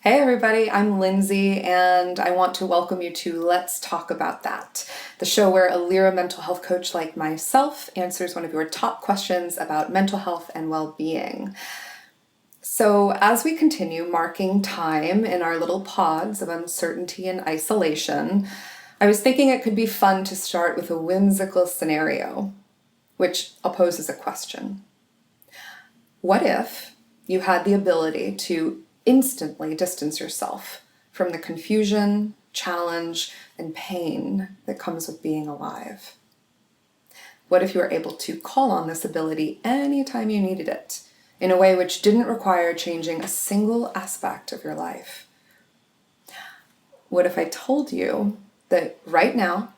Hey everybody, I'm Lindsay and I want to welcome you to Let's Talk About That, the show where a Lyra mental health coach like myself answers one of your top questions about mental health and well-being. So as we continue marking time in our little pods of uncertainty and isolation, I was thinking it could be fun to start with a whimsical scenario, which I'll pose as a question. What if you had the ability to instantly distance yourself from the confusion, challenge, and pain that comes with being alive? What if you were able to call on this ability anytime you needed it, in a way which didn't require changing a single aspect of your life? What if I told you that right now,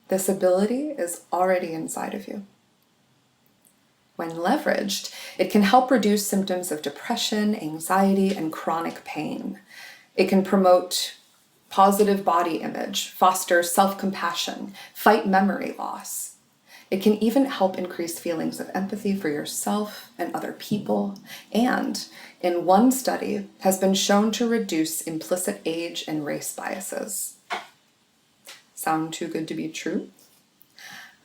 this ability is already inside of you? When leveraged, it can help reduce symptoms of depression, anxiety, and chronic pain. It can promote positive body image, foster self-compassion, fight memory loss. It can even help increase feelings of empathy for yourself and other people, and in one study has been shown to reduce implicit age and race biases. Sound too good to be true?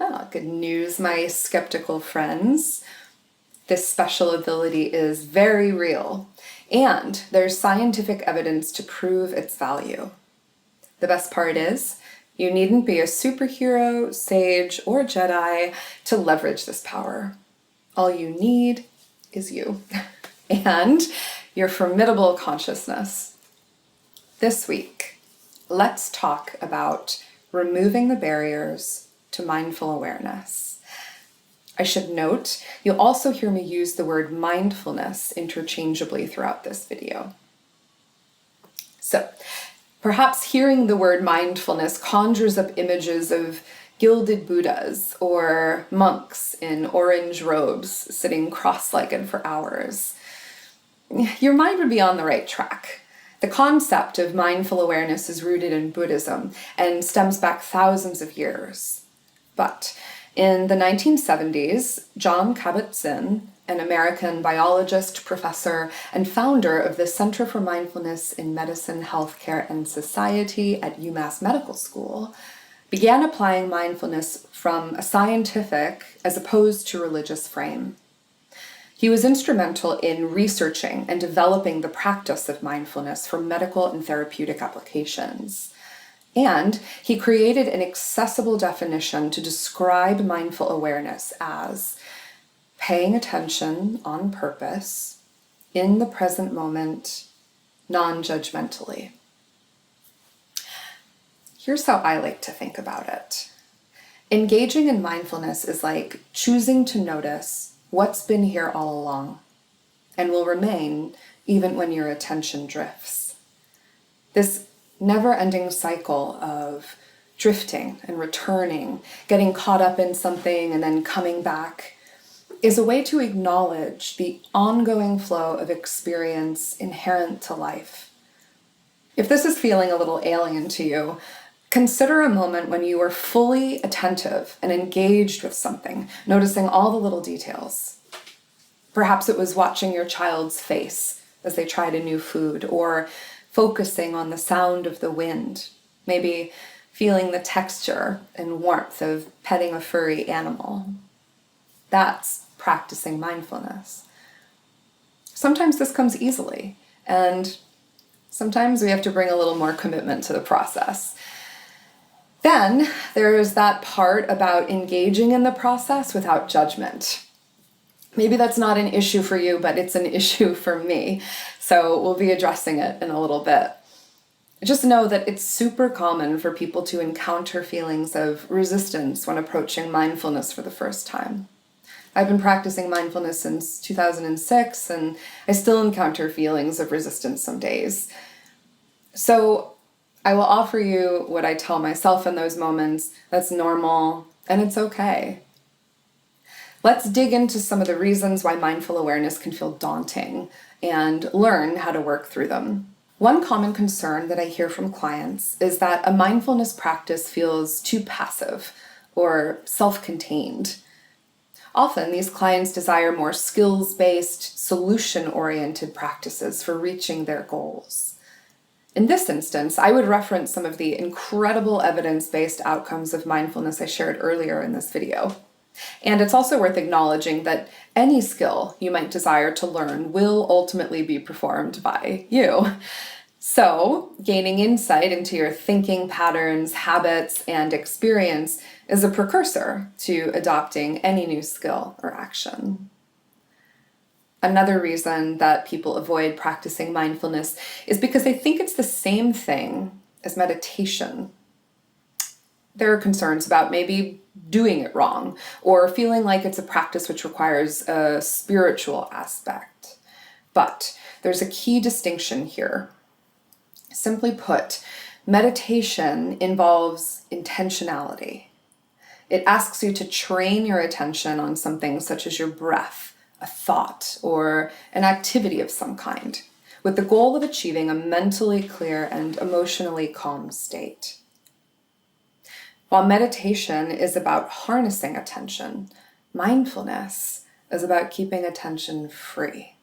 Oh, good news, my skeptical friends. This special ability is very real, and there's scientific evidence to prove its value. The best part is, you needn't be a superhero, sage, or Jedi to leverage this power. All you need is you and your formidable consciousness. This week, let's talk about removing the barriers to mindful awareness. I should note, you'll also hear me use the word mindfulness interchangeably throughout this video. So, perhaps hearing the word mindfulness conjures up images of gilded Buddhas or monks in orange robes sitting cross-legged for hours. Your mind would be on the right track. The concept of mindful awareness is rooted in Buddhism and stems back thousands of years. But in the 1970s, Jon Kabat-Zinn, an American biologist, professor, and founder of the Center for Mindfulness in Medicine, Healthcare, and Society at UMass Medical School, began applying mindfulness from a scientific as opposed to religious frame. He was instrumental in researching and developing the practice of mindfulness for medical and therapeutic applications. And he created an accessible definition to describe mindful awareness as paying attention on purpose, in the present moment, non-judgmentally. Here's how I like to think about it. Engaging in mindfulness is like choosing to notice what's been here all along and will remain even when your attention drifts. This never-ending cycle of drifting and returning, getting caught up in something and then coming back, is a way to acknowledge the ongoing flow of experience inherent to life. If this is feeling a little alien to you, consider a moment when you were fully attentive and engaged with something, noticing all the little details. Perhaps it was watching your child's face as they tried a new food, or focusing on the sound of the wind, maybe feeling the texture and warmth of petting a furry animal. That's practicing mindfulness. Sometimes this comes easily, and sometimes we have to bring a little more commitment to the process. Then there's that part about engaging in the process without judgment. Maybe that's not an issue for you, but it's an issue for me. So we'll be addressing it in a little bit. Just know that it's super common for people to encounter feelings of resistance when approaching mindfulness for the first time. I've been practicing mindfulness since 2006, and I still encounter feelings of resistance some days. So I will offer you what I tell myself in those moments. That's normal, and it's okay. Let's dig into some of the reasons why mindful awareness can feel daunting and learn how to work through them. One common concern that I hear from clients is that a mindfulness practice feels too passive or self-contained. Often, these clients desire more skills-based, solution-oriented practices for reaching their goals. In this instance, I would reference some of the incredible evidence-based outcomes of mindfulness I shared earlier in this video. And it's also worth acknowledging that any skill you might desire to learn will ultimately be performed by you. So, gaining insight into your thinking patterns, habits, and experience is a precursor to adopting any new skill or action. Another reason that people avoid practicing mindfulness is because they think it's the same thing as meditation. There are concerns about maybe doing it wrong or feeling like it's a practice which requires a spiritual aspect. But there's a key distinction here. Simply put, meditation involves intentionality. It asks you to train your attention on something such as your breath, a thought, or an activity of some kind, with the goal of achieving a mentally clear and emotionally calm state. While meditation is about harnessing attention, mindfulness is about keeping attention free,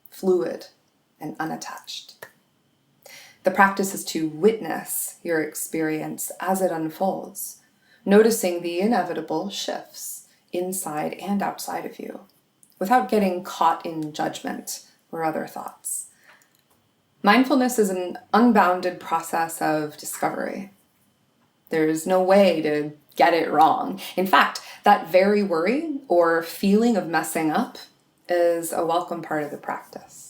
fluid, and unattached. The practice is to witness your experience as it unfolds, noticing the inevitable shifts inside and outside of you, without getting caught in judgment or other thoughts. Mindfulness is an unbounded process of discovery. There's no way to get it wrong. In fact, that very worry or feeling of messing up is a welcome part of the practice.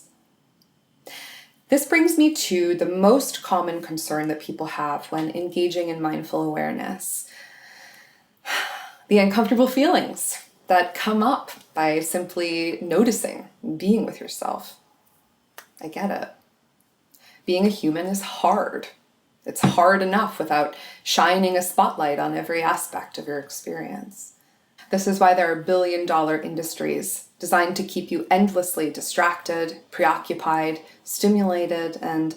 This brings me to the most common concern that people have when engaging in mindful awareness. The uncomfortable feelings that come up by simply noticing, being with yourself. I get it. Being a human is hard. It's hard enough without shining a spotlight on every aspect of your experience. This is why there are billion-dollar industries designed to keep you endlessly distracted, preoccupied, stimulated, and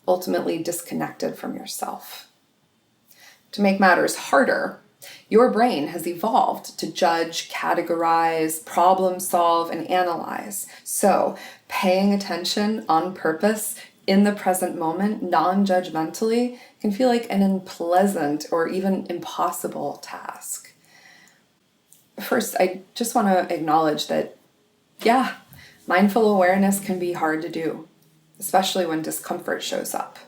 ultimately disconnected from yourself. To make matters harder, your brain has evolved to judge, categorize, problem solve, and analyze. So, paying attention on purpose in the present moment, non-judgmentally, can feel like an unpleasant or even impossible task. First, I just want to acknowledge that, mindful awareness can be hard to do, especially when discomfort shows up.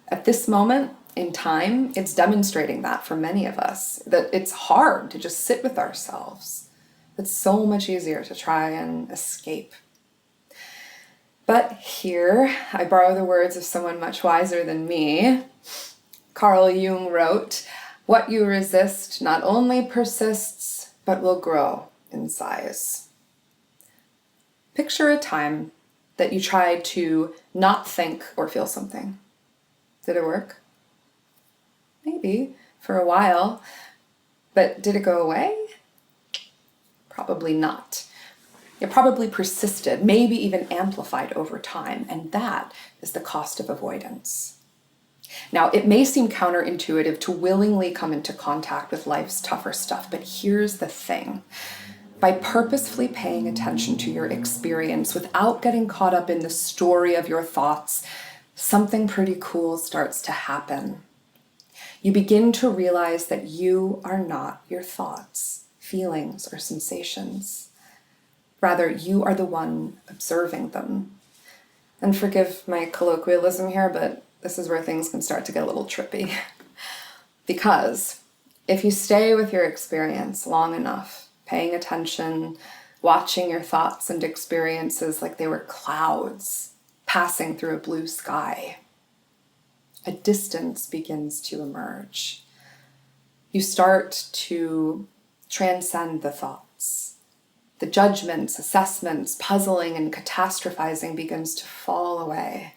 At this moment in time, it's demonstrating that for many of us, that it's hard to just sit with ourselves. It's so much easier to try and escape. But here, I borrow the words of someone much wiser than me. Carl Jung wrote, "What you resist not only persists, but will grow in size." Picture a time that you tried to not think or feel something. Did it work? Maybe, for a while. But did it go away? Probably not. It probably persisted, maybe even amplified over time, and that is the cost of avoidance. Now, it may seem counterintuitive to willingly come into contact with life's tougher stuff, but here's the thing. By purposefully paying attention to your experience without getting caught up in the story of your thoughts, something pretty cool starts to happen. You begin to realize that you are not your thoughts, feelings, or sensations. Rather, you are the one observing them. And forgive my colloquialism here, but this is where things can start to get a little trippy. Because if you stay with your experience long enough, paying attention, watching your thoughts and experiences like they were clouds passing through a blue sky, a distance begins to emerge. You start to transcend the thoughts. The judgments, assessments, puzzling, and catastrophizing begins to fall away.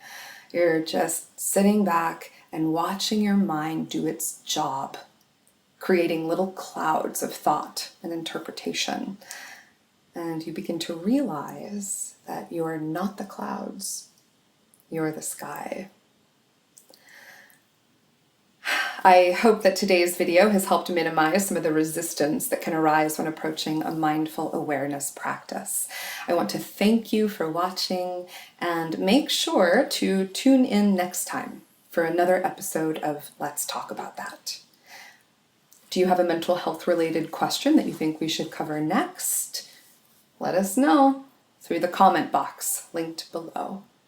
You're just sitting back and watching your mind do its job, creating little clouds of thought and interpretation. And you begin to realize that you are not the clouds, you're the sky. I hope that today's video has helped minimize some of the resistance that can arise when approaching a mindful awareness practice. I want to thank you for watching and make sure to tune in next time for another episode of Let's Talk About That. Do you have a mental health related question that you think we should cover next? Let us know through the comment box linked below.